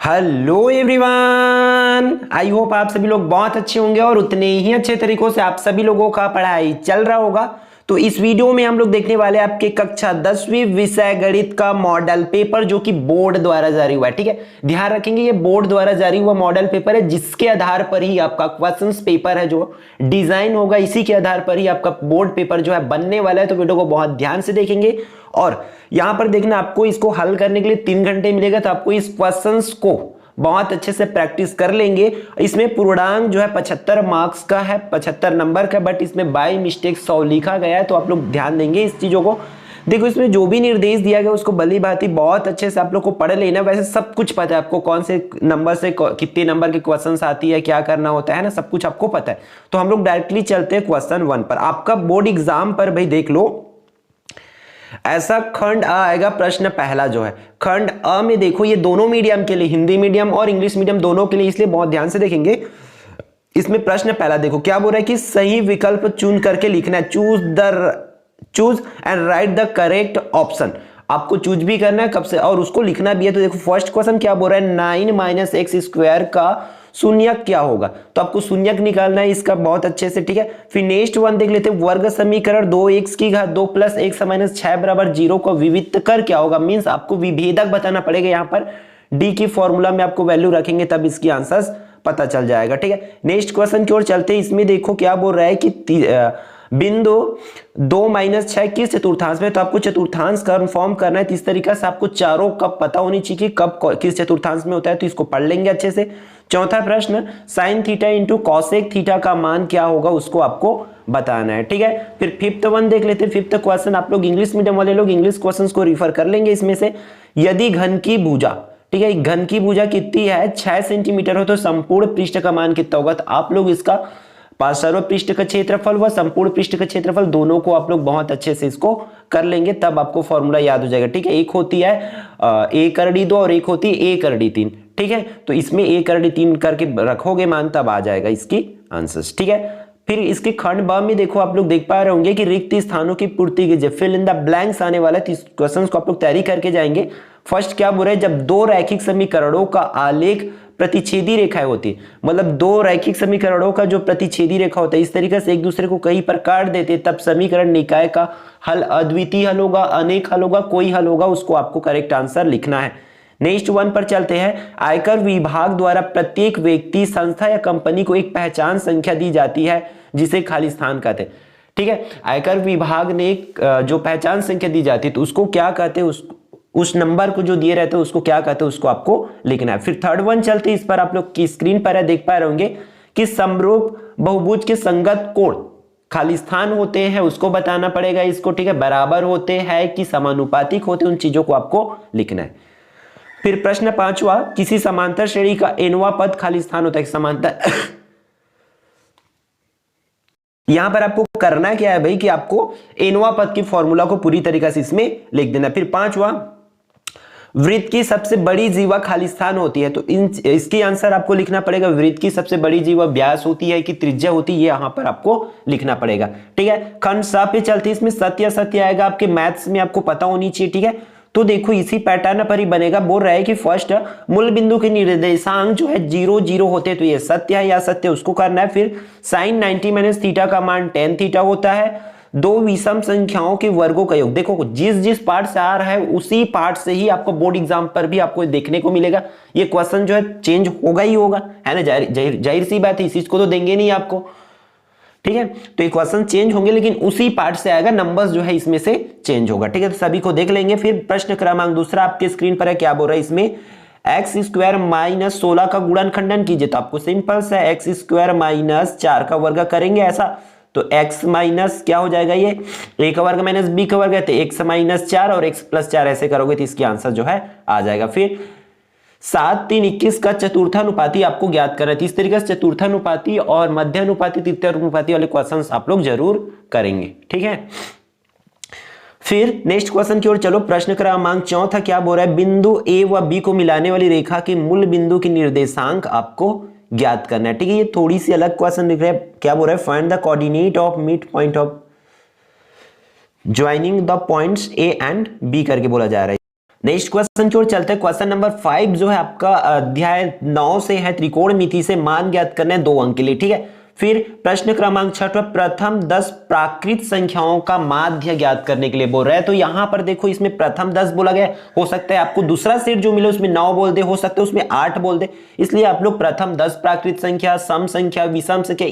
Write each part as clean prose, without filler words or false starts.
Hello everyone, I hope आप सभी लोग बहुत अच्छे होंगे और उतने ही अच्छे तरीकों से आप सभी लोगों का पढ़ाई चल रहा होगा। तो इस वीडियो में हम लोग देखने वाले हैं आपके कक्षा 10वीं विषय गणित का मॉडल पेपर जो कि बोर्ड द्वारा जारी हुआ है। ठीक है, ध्यान रखेंगे ये बोर्ड द्वारा जारी हुआ मॉडल पेपर है जिसके आधार पर ही आपका क्वेश्चंस पेपर है जो डिजाइन होगा, इसी के आधार पर ही आपका बोर्ड पेपर जो है बनने वाला है। तो वीडियो को बहुत ध्यान से देखेंगे और यहां पर देखना, आपको इसको हल करने के लिए 3 घंटे मिलेगा। तो आपको इस क्वेश्चंस को बहुत अच्छे से प्रैक्टिस कर लेंगे। इसमें पूर्णांक जो है 75 मार्क्स का है, 75 नंबर का, बट इसमें बाय मिस्टेक 100 लिखा गया है। तो आप लोग ध्यान देंगे इस चीजों को। देखो, इसमें जो भी निर्देश दिया गया उसको भली भांति बहुत अच्छे से आप लोग को पढ़ लेना। वैसे सब कुछ पता है आपको, कौन से नंबर से कितने नंबर के क्वेश्चंस आती है, क्या करना होता है ना, सब कुछ आपको पता है। तो हम लोग डायरेक्टली चलते हैं क्वेश्चन 1 पर। आपका बोर्ड एग्जाम पर भाई देख लो, ऐसा खंड अ आएगा। प्रश्न पहला जो है खंड अ में देखो, ये दोनों मीडियम के लिए, हिंदी मीडियम और इंग्लिश मीडियम दोनों के लिए, इसलिए बहुत ध्यान से देखेंगे। इसमें प्रश्न पहला देखो क्या बोल रहा है कि सही विकल्प चुन करके लिखना है। Choose and right the correct option. आपको चूज भी करना है कब से और उसको लिखना भी है। तो देखो फर्स्ट क्वेश्चन क्या बोल रहा है, 9 - x स्क्वायर का शून्यक क्या होगा। तो आपको शून्यक निकालना है इसका बहुत अच्छे से। ठीक है, फिर नेक्स्ट वन देख लेते हैं, वर्ग समीकरण 2x की घात 2 + x - 6 बराबर 0 को विविध कर क्या होगा। मींस आपको विभेदक बताना पड़ेगा। यहाँ पर डी की फॉर्मूला में आपको वैल्यू रखेंगे तब इसकी आंसर्स पता चल जाएगा। ठीक है, नेक्स्ट क्वेश्चन की ओर चलते हैं। इसमें देखो क्या बोल रहा है कि बिंदु 2 - 6 किस चतुर्थांश में। तो आपको चतुर्थांश कंफर्म करना है। इस तरीके से आपको चारों कब पता होनी चाहिए कि कब किस चतुर्थांश में होता है। तो इसको पढ़ लेंगे अच्छे से। चौथा प्रश्न, sine theta into cosec theta का मान क्या होगा, उसको आपको बताना है। ठीक है, फिर फिफ्थ वन देख लेते हैं। फिफ्थ क्वेश्चन आप लोग इंग्लिश मीडियम वाले लोग इंग्लिश क्वेश्चंस को रिफर कर लेंगे। इसमें से यदि घन की भुजा, ठीक है, घन की भुजा कितनी है, 6 सेंटीमीटर हो तो संपूर्ण पृष्ठ का मान कितना होगा। तो आप लोग इसका सर्व पृष्ठ का क्षेत्रफल व संपूर्ण पृष्ठ का क्षेत्रफल दोनों को आप लोग बहुत अच्छे से इसको कर लेंगे, तब आपको फॉर्मूला याद हो जाएगा। ठीक है, एक होती है a करड़ी 2 और एक होती है a करड़ी 3। ठीक है, तो इसमें a करड़ी 3 करके रखोगे मान, तब आ जाएगा इसकी आंसर्स। ठीक है, फिर इसके खंड ब में देखो, आप लोग देख पा रहे होंगे कि रिक्त स्थानों की पूर्ति कीजिए, फिल इन द ब्लैंक्स आने वाला है। क्वेश्चंस को आप लोग तैयारी करके जाएंगे। फर्स्ट क्या बोल रहे हैं, जब दो रैखिक समीकरणों का आलेख प्रतिच्छेदी रेखाएं होती, मतलब दो रैखिक समीकरणों का जो प्रतिच्छेदी रेखा होता है इस तरीके से एक दूसरे को कहीं पर काट देते, तब समीकरण निकाय का हल अद्वितीय हल होगा, अनेक हल होगा, कोई हल होगा, उसको आपको करेक्ट आंसर लिखना है। नेक्स्ट वन पर चलते हैं। आयकर विभाग द्वारा प्रत्येक व्यक्ति, संस्था या कंपनी को एक पहचान संख्या दी जाती है जिसे खाली स्थान कहते हैं। ठीक है, आयकर विभाग ने जो पहचान संख्या दी जाती है तो उसको क्या कहते हैं, उस नंबर को जो दिए रहते हैं उसको क्या कहते हैं, उसको आपको लिखना है। फिर थर्ड वन चलते हैं। इस पर आप लोग की स्क्रीन पर है, देख पा रहे होंगे कि समरूप बहुभुज के संगत कोण खाली स्थान होते हैं, उसको बताना पड़ेगा इसको। ठीक है, बराबर होते हैं कि समानुपातिक होते हैं, उन चीजों को आपको लिखना है। फिर प्रश्न 5वां, किसी समांतर श्रेणी का nवां पद खाली स्थान होता है। समांतर यहां पर आपको करना क्या है भाई कि आपको nवां पद की फॉर्मूला को पूरी तरीके से इसमें लिख देना। फिर 5वां, वृत्त की सबसे बड़ी जीवा खाली स्थान होती है। तो इसकी आंसर आपको लिखना पड़ेगा, वृत्त की सबसे बड़ी जीवा व्यास होती है कि त्रिज्या होती है, ये यहां पर आपको लिखना पड़ेगा। ठीक है, खंड स पे चलते, इसमें सत्य सत्य आएगा, आपके मैथ्स में आपको पता होनी चाहिए। ठीक है, तो देखो इसी पैटर्न पर ही बनेगा। बोल रहा है कि फर्स्ट मूल बिंदु के निर्देशांक जो है 0 0 होते, तो ये सत्य है या सत्य, उसको करना है। फिर साइन 90 - थीटा का मान tan थीटा होता है। दो विषम संख्याओं के वर्गों का योग, देखो जिस पार्ट से आ रहा है उसी पार्ट से ही आपको बोर्ड एग्जाम पर भी आपको देखने को मिलेगा। ये क्वेश्चन जो है चेंज होगा ही होगा, है ना, जाहिर सी बात है, इसी को तो देंगे नहीं आपको। ठीक है, तो ये क्वेश्चन चेंज होंगे लेकिन उसी पार्ट से आएगा, नंबर्स जो है इसमें से चेंज होगा। ठीक है, तो सभी को देख लेंगे। फिर प्रश्न क्रमांक दूसरा आपके स्क्रीन पर है, क्या बोल रहा है इसमें, x स्क्वायर - 16 का गुणनखंडन कीजिए। तो आपको सिंपल सा x स्क्वायर - 4 का वर्ग करेंगे ऐसा, तो x माइनस क्या हो जाएगा, ये a का वर्ग माइनस b का वर्ग है, तो x - 4 और x + 4 ऐसे करोगे तो इसकी आंसर जो है आ जाएगा। फिर 7 3 21 का चतुर्थानुपाती आपको ज्ञात करना है। इस तरीके से चतुर्थानुपाती और मध्यानुपाती तृतीयानुपाती वाले क्वेश्चंस आप लोग जरूर करेंगे। ठीक है, फिर नेक्स्ट क्वेश्चन की ओर चलो। प्रश्न क्रमांक 4 क्या बोल रहा है, बिंदु a व b को मिलाने वाली रेखा के मूल बिंदु के निर्देशांक आपको ज्ञात करना है। ठीक है, ये थोड़ी सी अलग क्वेश्चन दिख रहा है। क्या बोल रहा है, find the coordinate of mid point of joining the points a and b करके बोला जा रहा है। नेक्स्ट क्वेश्चन की ओर चलते हैं। क्वेश्चन नंबर 5 जो है आपका अध्याय 9 से है, त्रिकोणमिति से मान ज्ञात करने 2 अंक के लिए, ठीक है। फिर प्रश्न क्रमांक 6 प्रथम 10 प्राकृत संख्याओं का माध्य ज्ञात करने के लिए बोल रहा है। तो यहां पर देखो इसमें प्रथम 10 बोला गया, हो सकता है आपको दूसरा सेट जो मिले उसमें 9 बोल दे, हो सकता है उसमें 8 बोल दे, इसलिए आप लोग प्रथम 10 प्राकृत संख्या, सम संख्या, विषम संख्या,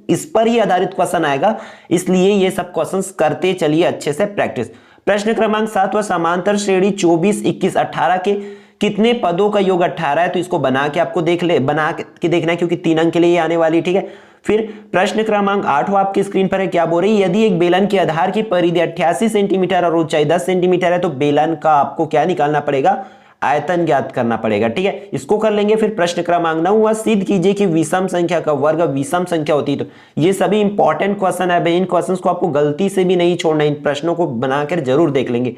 इस पर ही आधारित क्वेश्चन आएगा, इसलिए ये सब क्वेश्चन करते चलिए अच्छे से प्रैक्टिस। प्रश्न क्रमांक 7 व समांतर श्रेणी 24, 21, 18 के कितने पदों का योग 18 है, तो इसको बना के आपको बना के देखना है, क्योंकि 3 अंक के लिए आने वाली, ठीक है। फिर प्रश्न क्रमांक 8 आपकी स्क्रीन पर है, क्या बोल रही है, यदि एक बेलन के आधार की परिधि 88 सेंटीमीटर और ऊंचाई 10 सेंटीमीटर है तो बेलन का आपको क्या निकालना पड़ेगा, आयतन ज्ञात करना पड़ेगा, ठीक है। इसको कर लेंगे। फिर प्रश्न क्रमांक 9 सिद्ध कीजिए कि विषम संख्या का वर्ग विषम संख्या होती है। तो ये सभी इंपॉर्टेंट क्वेश्चन है, इन क्वेश्चंस को आपको गलती से भी नहीं छोड़ना, इन प्रश्नों को बनाकर जरूर देख लेंगे।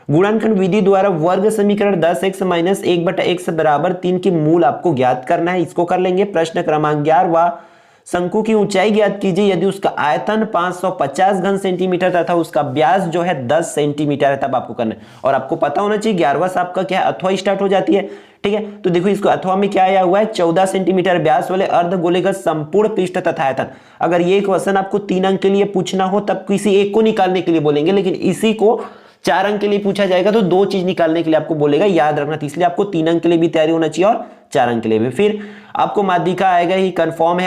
गुणनखंड विधि द्वारा वर्ग समीकरण 10x - 1/x बराबर 3 की मूल आपको ज्ञात करना है, इसको कर लेंगे। प्रश्न क्रमांक 11 शंकु की ऊंचाई ज्ञात कीजिए यदि उसका आयतन 550 घन सेंटीमीटर तथा उसका व्यास जो है 10 सेंटीमीटर है, तब आपको करना है। और आपको पता होना चाहिए 11वां से आपका क्या है, अथवा स्टार्ट हो जाती है, ठीक है। तो देखो इसको अथवा में क्या आया हुआ है, 14 सेंटीमीटर व्यास वाले अर्धगोले का संपूर्ण पृष्ठ तथा आयतन। अगर ये क्वेश्चन आपको 3 अंक के लिए पूछना हो तब किसी एक को निकालने के लिए बोलेंगे, लेकिन इसी को 4 अंक के लिए पूछा जाएगा तो 2 चीज निकालने के लिए आपको बोलेगा, याद रखना। तो इसलिए आपको 3 अंक के लिए भी तैयारी होना चाहिए और 4 अंक के लिए भी। फिर आपको माध्यिका आएगा ही कंफर्म है,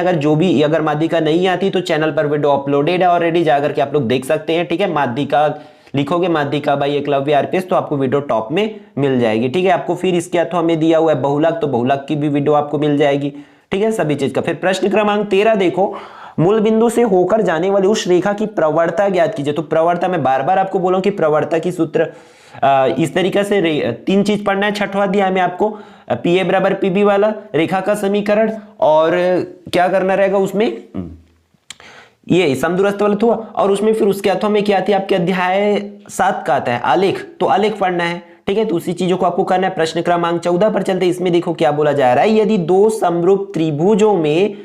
अगर माध्यिका नहीं आती तो चैनल पर वीडियो अपलोडेड है ऑलरेडी, जाकर के आप लोग देख सकते हैं, ठीक है। माध्यिका लिखोगे माध्यिका बाई एकलव्य आरपीएस तो आपको वीडियो टॉप में मिल जाएगी, ठीक है। आपको फिर इसके अथवा में दिया हुआ है बहुलक, तो बहुलक की भी वीडियो आपको मिल जाएगी, ठीक है, सभी चीज का। फिर प्रश्न क्रमांक 13 देखो, मूल बिंदु से होकर जाने वाली उस रेखा की प्रवणता ज्ञात कीजिए। तो प्रवणता मैं बार बार आपको बोलूं कि प्रवणता की सूत्र इस तरीके से 3 चीज पढ़ना है। 6वां अध्याय में आपको पी ए बराबर पीबी वाला रेखा का समीकरण, और क्या करना रहेगा उसमें, ये समदूरस्थ वाला हुआ, और उसमें फिर उसके अथवा में क्या आती है आपके अध्याय 7 का आता है आलेख, तो आलेख पढ़ना है, ठीक है। तो उसी चीजों को आपको करना है। प्रश्न क्रमांक 14 पर चलते, इसमें देखो क्या बोला जा रहा है, यदि 2 समरूप त्रिभुजों में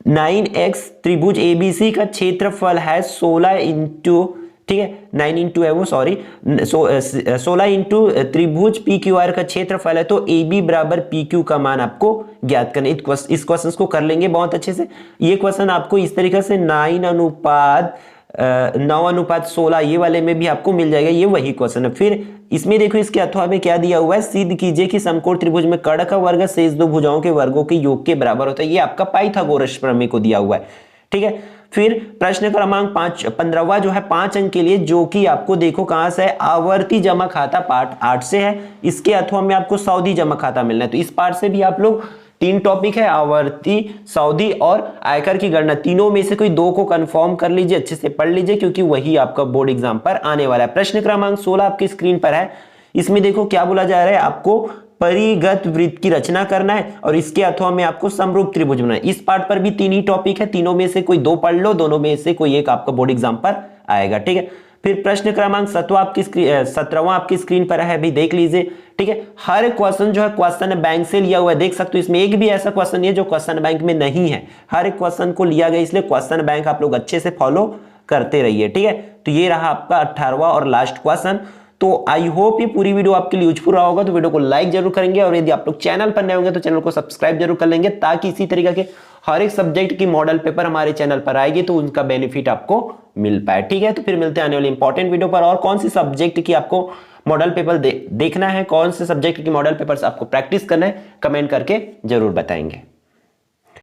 9x त्रिभुज एबीसी का क्षेत्रफल है 16 इंटू, ठीक है 9 इंटू है वो, सॉरी 16 इंटू त्रिभुज पी क्यू आर का क्षेत्रफल है, तो ए बी बराबर पी क्यू का मान आपको ज्ञात करना है। इस क्वेश्चन को कर लेंगे बहुत अच्छे से। ये क्वेश्चन आपको इस तरीके से 9:9:16 ये वाले में भी आपको मिल जाएगा, ये वही क्वेश्चन है। फिर इसमें देखो इसके अथवा में क्या दिया हुआ है, सिद्ध कीजिए कि समकोण त्रिभुज में कर्ण का वर्ग शेष 2 भुजाओं के वर्गों के योग के बराबर होता है। ये आपका पाइथागोरस प्रमेय को दिया हुआ है, ठीक है। फिर प्रश्न क्रमांक 15वां जो है 5 अंक के लिए, जो कि आपको देखो कहां से है, आवर्ती जमा खाता पार्ट 8 से है। इसके अथवा में आपको सावधि जमा खाता मिलना है। तो इस पार्ट से भी आप लोग 3 टॉपिक है, आवर्ती, सावधि और आयकर की गणना, तीनों में से कोई 2 को कंफर्म कर लीजिए, अच्छे से पढ़ लीजिए, क्योंकि वही आपका बोर्ड एग्जाम पर आने वाला है। प्रश्न क्रमांक 16 आपकी स्क्रीन पर है। इसमें देखो क्या बोला जा रहा है, आपको परिगत वृत्त की रचना करना है और इसके अथवा में आपको समरूप त्रिभुज बनाना है। इस पार्ट पर भी 3 ही टॉपिक है, तीनों में से कोई 2 पढ़ लो, दोनों में से कोई एक आपका बोर्ड एग्जाम पर आएगा, ठीक है। फिर प्रश्न क्रमांक 17वां आपकी स्क्रीन पर है, भी देख लीजिए, ठीक है। हर क्वेश्चन जो है क्वेश्चन बैंक से लिया हुआ है, देख सकते हो। इसमें एक भी ऐसा क्वेश्चन नहीं है जो क्वेश्चन बैंक में नहीं है, हर एक क्वेश्चन को लिया गया, इसलिए क्वेश्चन बैंक आप लोग अच्छे से फॉलो करते रहिए, ठीक है। तो ये रहा आपका 18वां और लास्ट क्वेश्चन। तो आई होप ये पूरी वीडियो आपके लिए यूजफुल रहा होगा। तो वीडियो को लाइक जरूर करेंगे, और यदि आप लोग चैनल पर नए होंगे तो चैनल को सब्सक्राइब जरूर कर लेंगे, ताकि इसी तरीके के हर एक सब्जेक्ट की मॉडल पेपर हमारे चैनल पर आएगी तो उनका बेनिफिट आपको मिल पाए, ठीक है। तो फिर मिलते हैं आने वाली इंपॉर्टेंट वीडियो पर। और कौन सी सब्जेक्ट की आपको मॉडल पेपर देखना है, कौन से सब्जेक्ट की मॉडल पेपर आपको प्रैक्टिस करना है, कमेंट करके जरूर बताएंगे।